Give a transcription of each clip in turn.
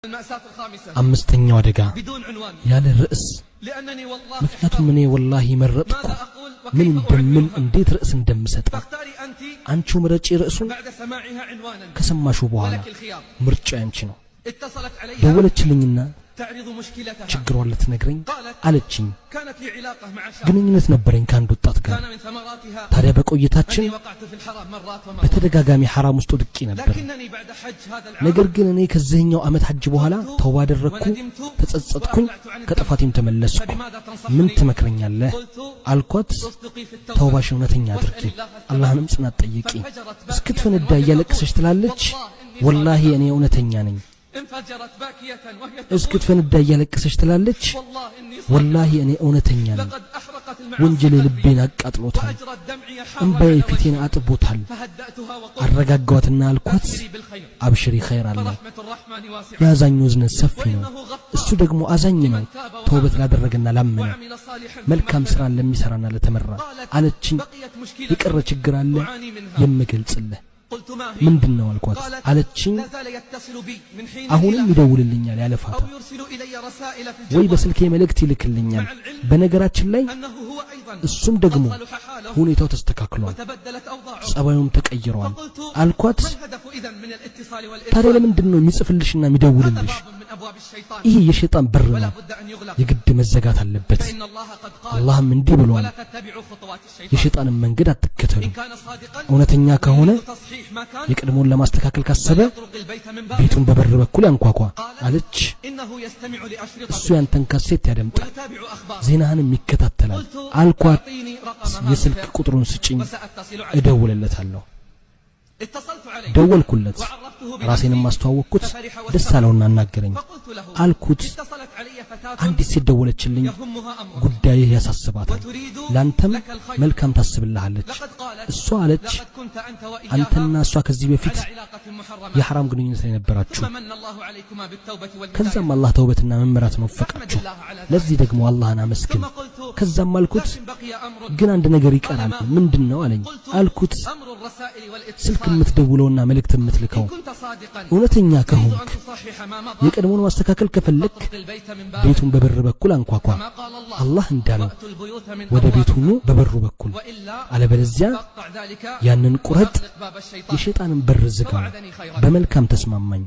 المأساة الخامسة أمستني ودقا بدون عنوان يا للرأس لأنني والله مثلت مني والله مرتكم ماذا أقول من وكيف دم أعنونها انديت رأس دم ستقى فاختاري أنت أنتو مرتشي رأسو بعد سماعها عنوانا كسما شو بوهالا ولك الخيار مرتشي أنشنو اتصلت علي دولت لنينا تعرض مشكلتها شكروا اللي تنقرين قالت قالتشين كانت لي علاقة مع شاب ግንኙነት ነበረኝ ካንዱ ወጣት ጋር كان من ثمراتها ታዲያ በቆይታችን أني وقعت في الحرام مرات ومرات በተደጋጋሚ حرام ውስጥ ወድቄ ነበር لكنني بعد حج هذا العام ነገር ግን እኔ ከዚህኛው አመት ሐጅ በኋላ ተውባ አደረኩ ተጸጸትኩኝ ከጥፋቴም ተመለስኩ فبماذا ምን تنصحني ትመክረኛለህ قلت አልኳት تصدقي في التوبة ተውባሽ እውነተኛ አድርጊ አላህንም ጽናት ጠይቂ እስክትፈነዳ እያለቀሰች ትላለች ወላሂ እኔ እውነተኛ ነኝ انفجرت باكية وهي እስክትፈነዳ እያለቀሰች ትላለች والله إني ወላሂ እኔ እውነተኛ ነኝ لقد أحرقت ወንጀል المعاصي ልቤን አቃጥሎታል وأجرت دمعي እንባዬ حارا ፊቴን አጥቦታል فهدأتها وقلت አረጋጋዋትና አልኳት أبشري بالخير አብሽሪ ኸይር አለ فرحمة الرحمن واسعة ያዛኙ ዝነት ሰፊ ነው وإنه غفار እሱ ደግሞ አዛኝ ነው ተውበት ላደረገና ላመነ وعمل صالحا መልካም ስራ ለሚሰራና ለተመራ አለችኝ بقيت مشكلة የቀረ ችግር አለ أعاني منها የምገልጽልህ قلت ما هي ምንድነው አልኳት قالت አለችኝ لا زال يتصل بي من حين አሁንም إلى ይደውልልኛል ያለፋታ أو يرسل إلي رسائل في ወይ الجوال በስልኬ መልእክት ይልክልኛል በነገራችን ላይ أنه هو أيضا እሱም ደግሞ قد صلح حاله ሁኔታው ተስተካክሏል وتبدلت أوضاعه ጸባዩም ተቀይሯል فقلت አልኳት ما الهدف إذن من الاتصال ታዲያ والإرسال ለምንድነው የሚጽፍልሽና هذا የሚደውልልሽ باب من أبواب الشيطان ይሄ የሸይጣን በር ولا ነው بد أن يغلق የግድ መዘጋት አለበት فإن الله قد قال አላህም እንዲህ ብሏል ولا تتبعوا خطوات الشيطان የሸይጣንን መንገድ አትከተሉ إن كان صادقا እውነተኛ ከሆነ يريد تصحيح ما كان የቀድሞውን ለማስተካከል ካሰበ فليطرق البيت من بابه ቤቱን በበር በኩል ያንኳኳ አለች إنه يستمع እሱ لأشرطة ያንተን ካሴት ያደምጣል ويتابع أخبار ዜናህንም ይከታተላል قلت አልኳት أعطيني رقم የስልክ هاتفه ቁጥሩን ስጪኝ وسأتصل عليه እደውልለታለሁ اتصلت عليه ደወልኩለት وعرفته ራሴንም بنفسي አስተዋወቅኩት ደስ አለውና አናገረኝ فقلت له አልኩት اتصلت علي فتاة አንዲት ሴት ደወለችልኝ يهمها أمر ጉዳይህ ያሳስባታል وتريد ላንተም لك الخير መልካም ታስብልሃለች لقد قالت እሷ አለች لقد كنت أنت አንተና وإياها እሷ ከዚህ በፊት على علاقة محرمة የሐራም ግንኙነት ላይ ነበራችሁ ثم من الله عليكما بالتوبة والهداية ከዛም አላህ ተውበትና መመራትን فاحمد ወፈቃችሁ الله على ذلك ለዚህ ደግሞ አላህን አመስግን ثم قلت ከዛም አልኩት لكن بقي أمر ግን አንድ ነገር ይቀራል ምንድነው አለኝ قلت አልኩት أمر الرسائل ስልክ والاتصال የምትደውለውና መልእክት የምትልከው إن كنت صادقا እውነተኛ تريد ከሆንክ أن تصحح ما مضى የቀድሞውን ማስተካከል ከፈለክ فاطرق البيت من بابه ቤቱን በበር በኩል አንኳኳ كما قال الله አላህ እንዳለው وأتوا البيوت من ወደ ቤቱ ኑ أبوابها በበሩ በኩል وإلا አለበለዚያ فاقطع ذلك ያንን ቁረጥ وأغلق باب الشيطان የሸይጣንን በር ዝጋው فوعدني خيرا በመልካም ተስማማኝ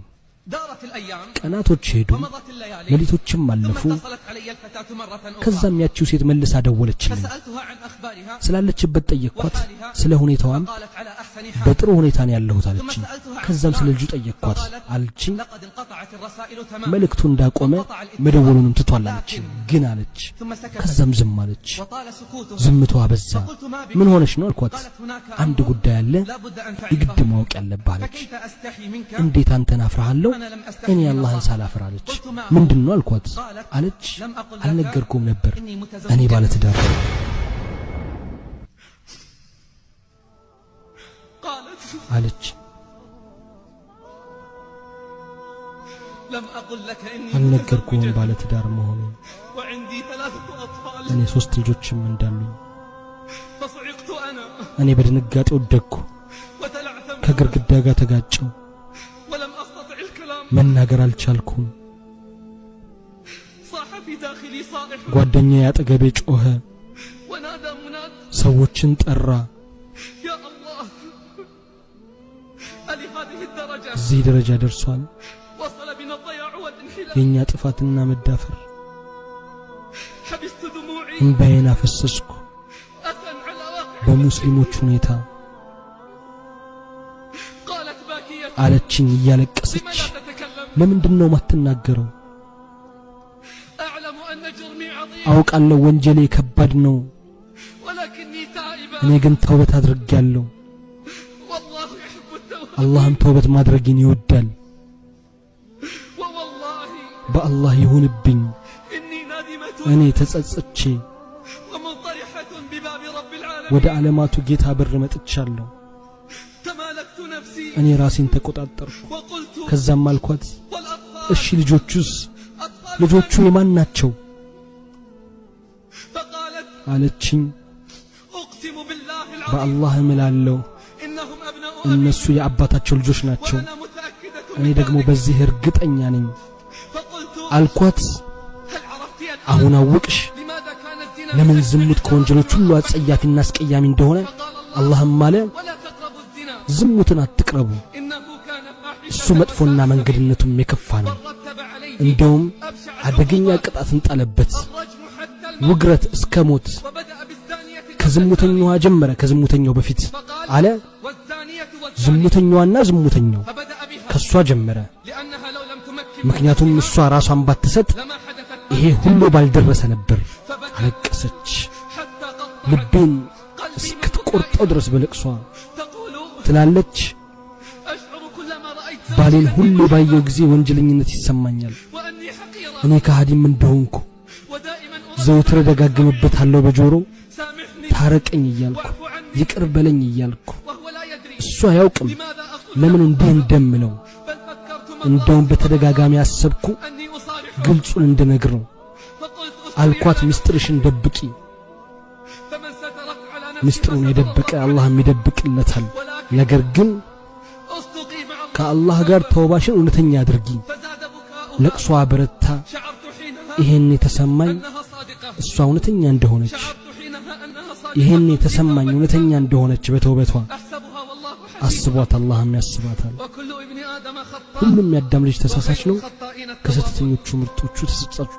دارت الأيام ቀናቶች ሄዱ ومضت الليالي ሌሊቶችም ثم አለፉ اتصلت علي الفتاة مرة أخرى ከዛም ያቺው ሴት መልሳ ደወለችልኝ فسألتها عن أخبارها ስላለችበት ጠየቅኳት ስለ ሁኔታዋም قالت على أحسن حال በጥሩ ሁኔታ ነው ያለሁት አለችኝ ከዛም ስለ ልጁ ጠየቅኳት አለችኝ لقد انقطعت الرسائل تماما መልእክቱ እንዳቆመ መደወሉንም ትቷል አለችኝ ግን አለች ثم سكتت ከዛም ዝም አለች وطال سكوتها ዝምቷ በዛ فقلت ما بك ምን ሆነሽ ነው አልኳት قالت هناك አንድ أمر ጉዳይ አለ لا بد أن ይግድ تعرفه ማወቅ ያለብህ አለች فكيف أستحي منك እንዴት አንተን አፍራለሁ أنا لم እኔ أستحي من አላህን الله ሳላፍር አለች ምንድነው አልኳት አለች لم أقل لك አልነገርኩም ነበር إني እኔ متزوجة ባለ ትዳር ነኝ قالت አለች لم أقل لك إني አልነገርኩም متزوجة ባለ ትዳር መሆኑን وعندي 3 أطفال እኔ 3 ልጆችም እንዳሉኝ فصعقت أنا እኔ በድንጋጤ ወደቅኩ وتلعثمت ከግርግዳ ጋር ተጋጨው ولم أستطع الكلام መናገር አልቻልኩም صاح في داخلي صائح ጓደኛዬ አጠገቤ ጮኸ ونادى مناد ሰዎችን ጠራ يا الله ألهذه الدرجة እዚህ ደረጃ ደርሷል وصل بنا الضياع والانحلال የኛ ጥፋትና መዳፈር حبست دموعي እንባዬን አፈሰስኩ أسا على واقع በሙስሊሞች ሁኔታ قالت باكية አለችኝ لم እያለቀሰች لا تتكلم ለምንድነው ማትናገረው أعلم أن جرمي عظيم አውቃለሁ ወንጀሌ ከባድ ነው ولكني تائبة እኔ ግን ተውበት አድርጌያለሁ والله يحب التوبة አላህም ተውበት ማድረግን ይወዳል ووالله በአላህ ይሁንብኝ إني نادمة እኔ ተጸጽቼ ومنطرحة بباب رب ወደ العالمين ዓለማቱ ጌታ በር መጥቻለሁ تمالكت نفسي እኔ ራሴን ተቆጣጠርኩ وقلت ከዛም አልኳት والأطفال እሺ ልጆቹስ أطفال ልጆቹ የማን ናቸው فقالت አለችኝ أقسم بالله العظيم በአላህ እምላለሁ إنهم أبناء أبي እነሱ የአባታቸው ልጆች ናቸው وأنا متأكدة እኔ من ደግሞ ذلك በዚህ እርግጠኛ ነኝ አልኳት هل عرفت الآن አሁን አወቅሽ لماذا كان الزنا ለምን ዝሙት ከወንጀሎች ሁሉ አጸያፊና አስቀያሚ እንደሆነ አላህም አለ ولا تقربوا الزنا ዝሙትን አትቅረቡ إنه كان እሱ فاحشة መጥፎና መንገድነቱም የከፋ ነው ورتب عليه እንደውም أبشع አደገኛ العقوبات ቅጣትን ጣለበት الرجم حتى الموت ውግረት እስከ ሞት وبدأ بالزانية ከዝሙተኛዋ ጀመረ ከዝሙተኛው በፊት አለ والزانية والزاني ዝሙተኛዋና ዝሙተኛው فبدأ بها ከሷ ጀመረ لأنها لو لم تمكن ምክንያቱም እሷ ራሷን ባትሰጥ لما حدثت ይሄ ሁሉ ባልደረሰ ነበር አለቀሰች حتى قطعت ልቤን قلبي እስክትቆርጠው ድረስ በለቅሷ تقول ትላለች أشعر كلما رأيت ባሌን ሁሉ ባየው ጊዜ ወንጀለኝነት ይሰማኛል وأني حقيرة እኔ ከሃዲም እንደሆንኩ ودائما ዘውትር ደጋግምበታለሁ በጆሮ سامحني ታረቀኝ እያልኩ واعف عني ይቅር በለኝ እያልኩ وهو لا يدري እሱ አያውቅም لماذا أقول ለምን እንዲህ እንደምለው بل فكرت እንደውም በተደጋጋሚ አሰብኩ أني أصارحه ግልጹን እንድነግረው فقلت አልኳት أصبري ምስጢርሽን ደብቂ فمن سترك على نفسي ምስጢሩን የደበቀ አላህም ይደብቅለታል ولكن ነገር ግን أصدقي مع الله ከአላህ ጋር ተውባሽን እውነተኛ አድርጊ فزاد بكاؤها ለቅሷ በረታ شعرت حينها ይሄን የተሰማኝ أنها صادقة እሷ እውነተኛ እንደሆነች شعرت حينها أنها ይሄን صادقة የተሰማኝ እውነተኛ እንደሆነች በተውበቷ أحسبها والله حسيب አስቧት አላህም ያስባታል وكل ابن آدم خطاء ሁሉም ያዳም ልጅ ተሳሳች ነው الخطائين التوابون ከስህተተኞቹ ምርጦቹ ተጸጻቹ